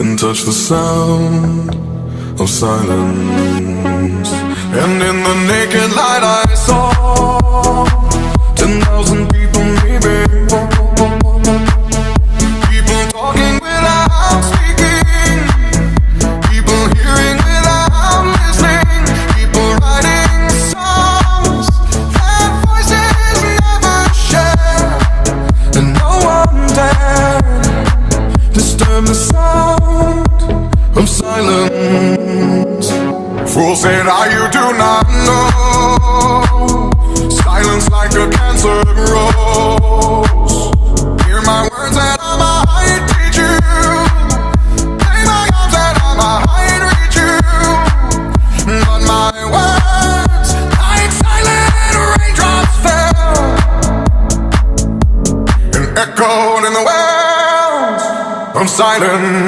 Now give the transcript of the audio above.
and touch the sound of silence. And in the naked light I saw 10,000 people, maybe. People talking without speaking, people hearing without listening, people writing songs that voices never share, and no one dared disturb the sound of silence. Fool said, you do not know. Silence like a cancer grows. Hear my words and I might teach you. Play my arms and I might reach you. But my words, like silent raindrops, fell and echoed in the wells of silence.